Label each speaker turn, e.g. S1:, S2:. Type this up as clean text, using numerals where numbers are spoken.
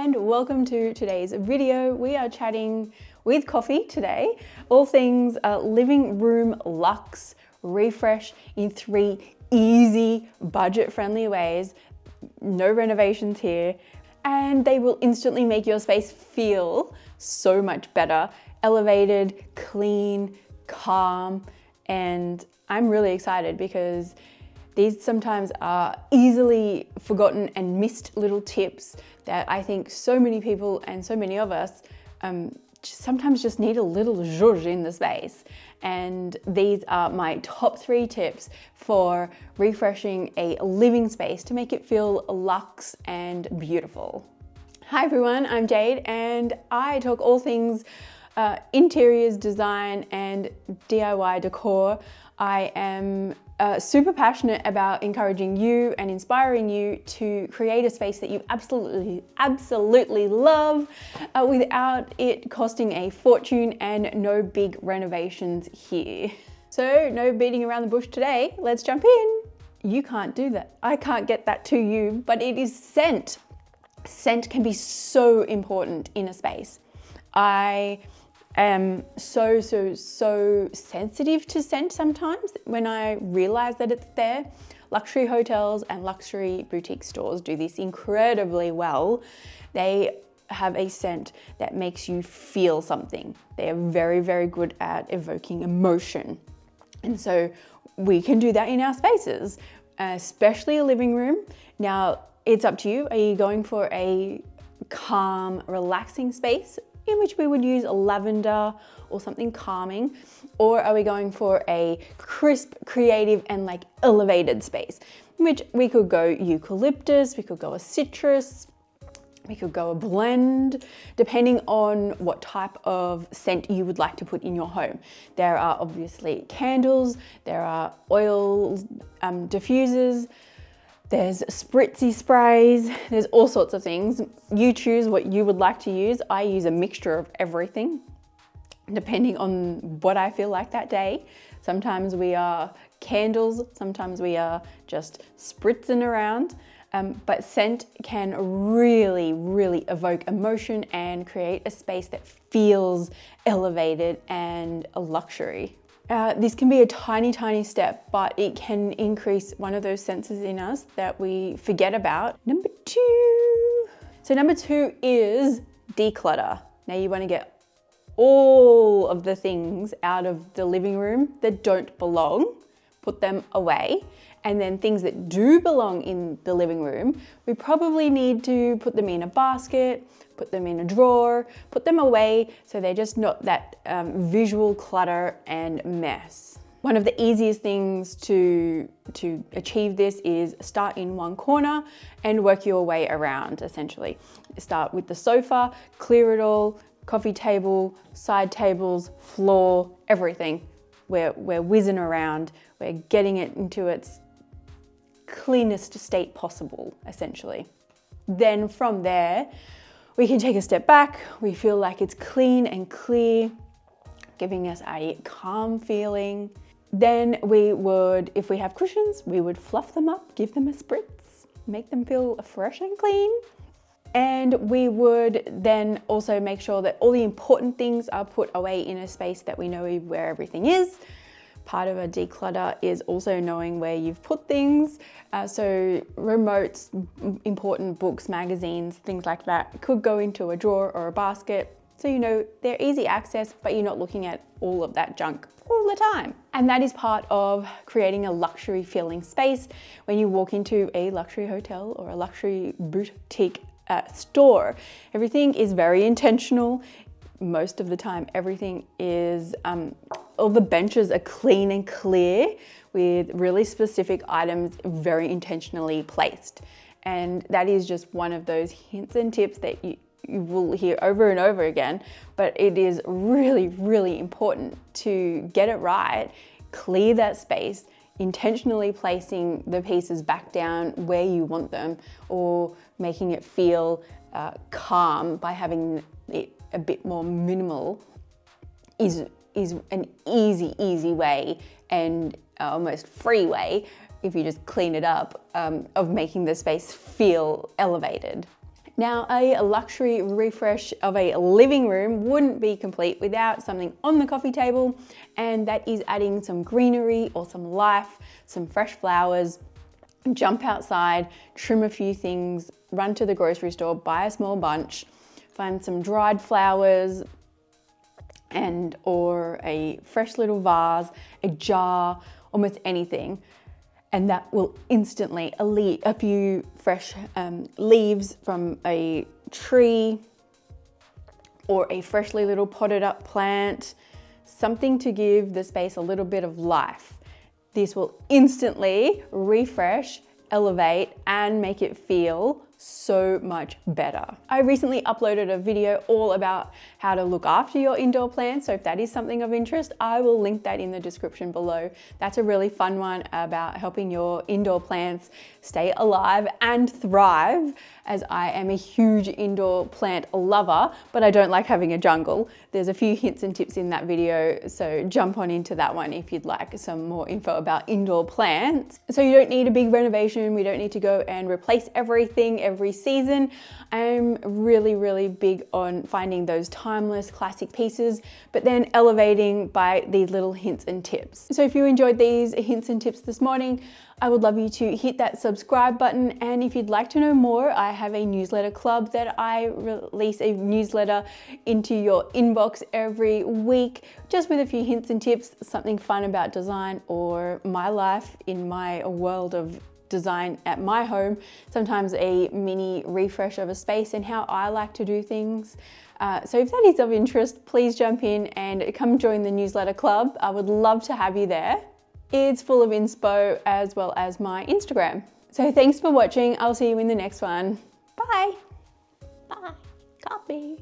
S1: and welcome to today's video. We are chatting with coffee today, all things living room luxe refresh in 3 easy budget-friendly ways. No renovations here, and they will instantly make your space feel so much better, elevated, clean, calm, and I'm really excited because these sometimes are easily forgotten and missed little tips that I think so many people and so many of us sometimes just need a little zhuzh in the space. And these are my top 3 tips for refreshing a living space to make it feel luxe and beautiful. Hi everyone, I'm Jade and I talk all things interiors, design and DIY decor. I am super passionate about encouraging you and inspiring you to create a space that you absolutely love without it costing a fortune, and no big renovations here. So no beating around the bush today, let's jump in. You can't do that. I can't get that to you, but it is scent. Scent can be so important in a space. I am so sensitive to scent sometimes when I realize that it's there. Luxury hotels and luxury boutique stores do this incredibly well. They have a scent that makes you feel something. They are very good at evoking emotion. And so we can do that in our spaces, especially a living room. Now, it's up to you. Are you going for a calm, relaxing space in which we would use a lavender or something calming? Or are we going for a crisp, creative and like elevated space, in which we could go eucalyptus, we could go a citrus, we could go a blend, depending on what type of scent you would like to put in your home. There are obviously candles, there are oil diffusers, there's spritzy sprays, there's all sorts of things. You choose what you would like to use. I use a mixture of everything, depending on what I feel like that day. Sometimes we are candles, sometimes we are just spritzing around. But scent can really evoke emotion and create a space that feels elevated and a luxury. This can be a tiny step, but it can increase one of those senses in us that we forget about. Number 2. So number 2 is declutter. Now you want to get all of the things out of the living room that don't belong, put them away. And then things that do belong in the living room, we probably need to put them in a basket, put them in a drawer, put them away so they're just not that visual clutter and mess. One of the easiest things to achieve this is start in one corner and work your way around, essentially. Start with the sofa, clear it all, coffee table, side tables, floor, everything. We're whizzing around, we're getting it into its cleanest state possible, essentially. Then from there, we can take a step back. We feel like it's clean and clear, giving us a calm feeling. Then we would, if we have cushions, we would fluff them up, give them a spritz, make them feel fresh and clean. And we would then also make sure that all the important things are put away in a space that we know where everything is. Part of a declutter is also knowing where you've put things. So remotes, important books, magazines, things like that could go into a drawer or a basket. So you know they're easy access, but you're not looking at all of that junk all the time. And that is part of creating a luxury feeling space. When you walk into a luxury hotel or a luxury boutique store, everything is very intentional. Most of the time, everything is, all the benches are clean and clear with really specific items very intentionally placed. And that is just one of those hints and tips that you will hear over and over again, but it is really important to get it right, clear that space, intentionally placing the pieces back down where you want them, or making it feel calm by having it a bit more minimal is an easy way and almost free way, if you just clean it up, of making the space feel elevated. Now, a luxury refresh of a living room wouldn't be complete without something on the coffee table, and that is adding some greenery or some life, some fresh flowers. Jump outside, trim a few things, run to the grocery store, buy a small bunch, find some dried flowers or a fresh little vase, a jar, almost anything. And that will instantly a few fresh leaves from a tree or a freshly little potted up plant, something to give the space a little bit of life. This will instantly refresh, elevate, and make it feel so much better. I recently uploaded a video all about how to look after your indoor plants, so if that is something of interest, I will link that in the description below. That's a really fun one about helping your indoor plants stay alive and thrive, as I am a huge indoor plant lover, but I don't like having a jungle. There's a few hints and tips in that video, so jump on into that one if you'd like some more info about indoor plants. So you don't need a big renovation, we don't need to go and replace everything every season. I'm really big on finding those timeless classic pieces, but then elevating by these little hints and tips. So if you enjoyed these hints and tips this morning, I would love you to hit that subscribe button, and if you'd like to know more, I have a newsletter club that I release a newsletter into your inbox every week, just with a few hints and tips, something fun about design or my life in my world of design at my home, sometimes a mini refresh of a space and how I like to do things. So if that is of interest, please jump in and come join the newsletter club. I would love to have you there. It's full of inspo as well as my Instagram. So thanks for watching. I'll see you in the next one. Bye. Bye. Copy.